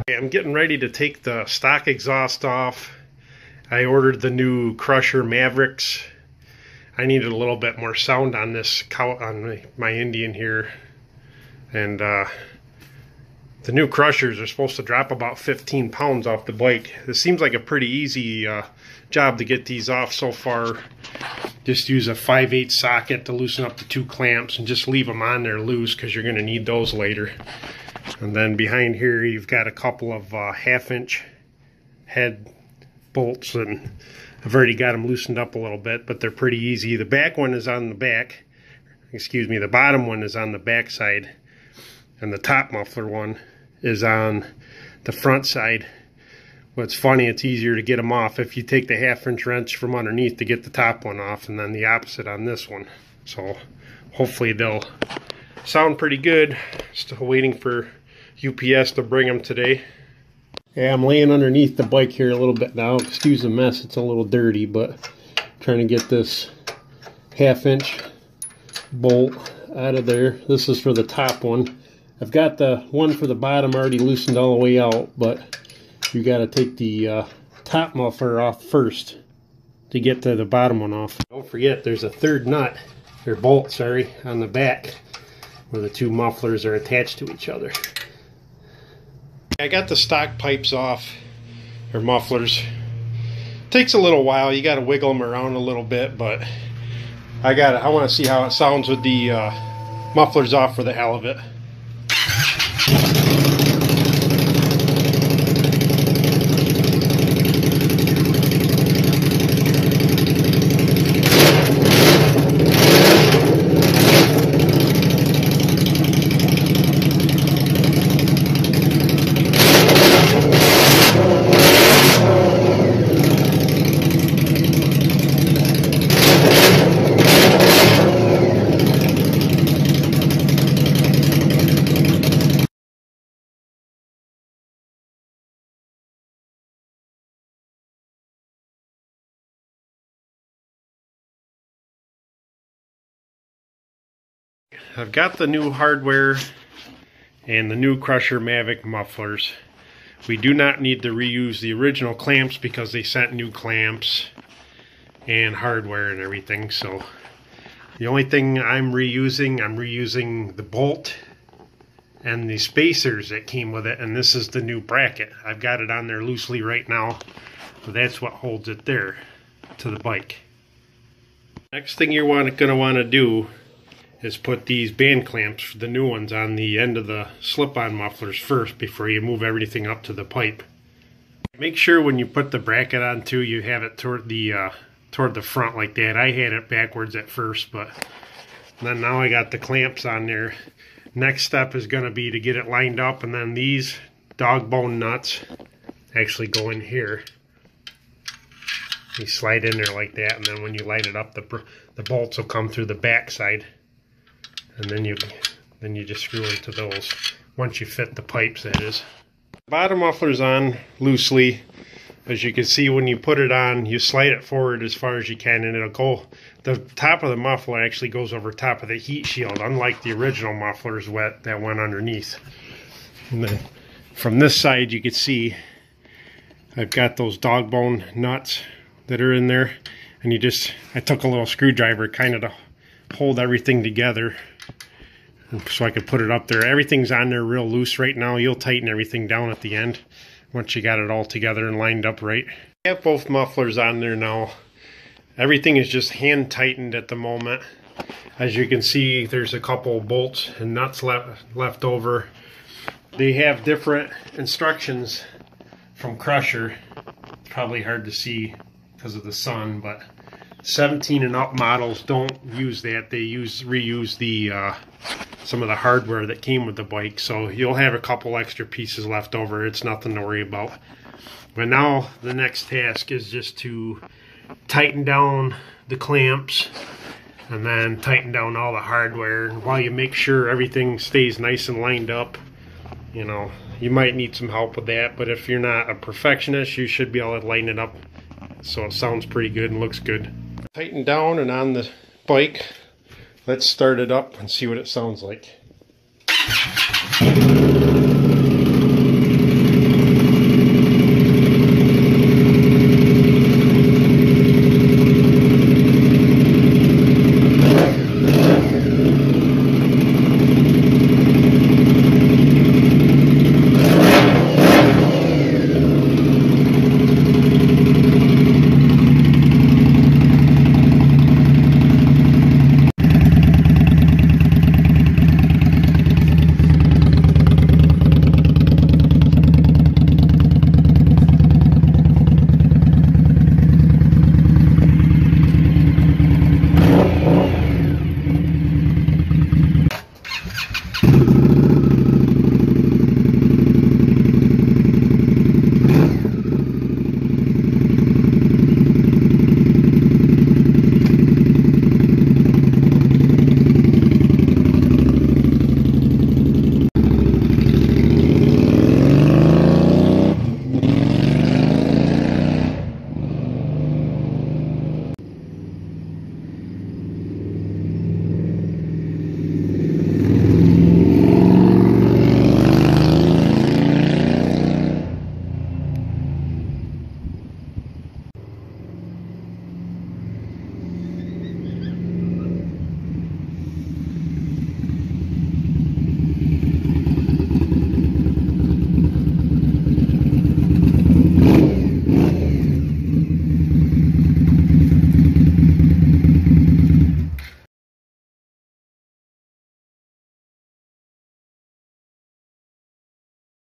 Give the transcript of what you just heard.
I'm getting ready to take the stock exhaust off. I ordered the new Crusher Mavericks. I needed a little bit more sound on this on my Indian here, and the new Crushers are supposed to drop about 15 pounds off the bike. This seems like a pretty easy job to get these off so far. Just use a 5/8 socket to loosen up the two clamps and just leave them on there loose because you're going to need those later. And then behind here you've got a couple of 1/2-inch head bolts, and I've already got them loosened up a little bit, but they're pretty easy. The back one is on the back, excuse me, the bottom one is on the back side, and the top muffler one is on the front side. What's funny, it's easier to get them off if you take the 1/2-inch wrench from underneath to get the top one off, and then the opposite on this one. So hopefully they'll sound pretty good. Still waiting for UPS to bring them today. Yeah, I'm laying underneath the bike here a little bit now. Excuse the mess, it's a little dirty, but I'm trying to get this 1/2-inch bolt out of there. This is for the top one. I've got the one for the bottom already loosened all the way out, but you got to take the top muffler off first to get to the bottom one off. Don't forget, there's a third nut, or bolt, sorry, on the back where the two mufflers are attached to each other. I got the stock pipes off, or mufflers. Takes a little while. You got to wiggle them around a little bit, but I want to see how it sounds with the mufflers off for the hell of it. I've got the new hardware and the new Crusher Maverick mufflers. We do not need to reuse the original clamps because they sent new clamps and hardware and everything. So the only thing I'm reusing the bolt and the spacers that came with it, and this is the new bracket. I've got it on there loosely right now, so that's what holds it there to the bike. Next thing you're going to want to do is put these band clamps, the new ones, on the end of the slip-on mufflers first before you move everything up to the pipe. Make sure when you put the bracket on too, you have it toward the front like that. I had it backwards at first, but then now I got the clamps on there. Next step is going to be to get it lined up, and then these dog bone nuts actually go in here. You slide in there like that, and then when you light it up, the bolts will come through the back side. And then you just screw into those once you fit the pipes, that is. The bottom muffler's on loosely. As you can see, when you put it on, you slide it forward as far as you can, and it'll go. The top of the muffler actually goes over top of the heat shield, unlike the original mufflers that went underneath. And then from this side, you can see I've got those dog bone nuts that are in there, and I took a little screwdriver kind of to hold everything together so I could put it up there. Everything's on there real loose right now. You'll tighten everything down at the end once you got it all together and lined up right. I have both mufflers on there now. Everything is just hand tightened at the moment. As you can see, there's a couple bolts and nuts left over. They have different instructions from Crusher. It's probably hard to see because of the sun, but 17 and up models don't use that. They reuse the some of the hardware that came with the bike, so you'll have a couple extra pieces left over. It's nothing to worry about. But now the next task is just to tighten down the clamps and then tighten down all the hardware. And while you make sure everything stays nice and lined up, you know, you might need some help with that, but if you're not a perfectionist, you should be able to line it up so it sounds pretty good and looks good. Tighten down and on the bike. Let's start it up and see what it sounds like.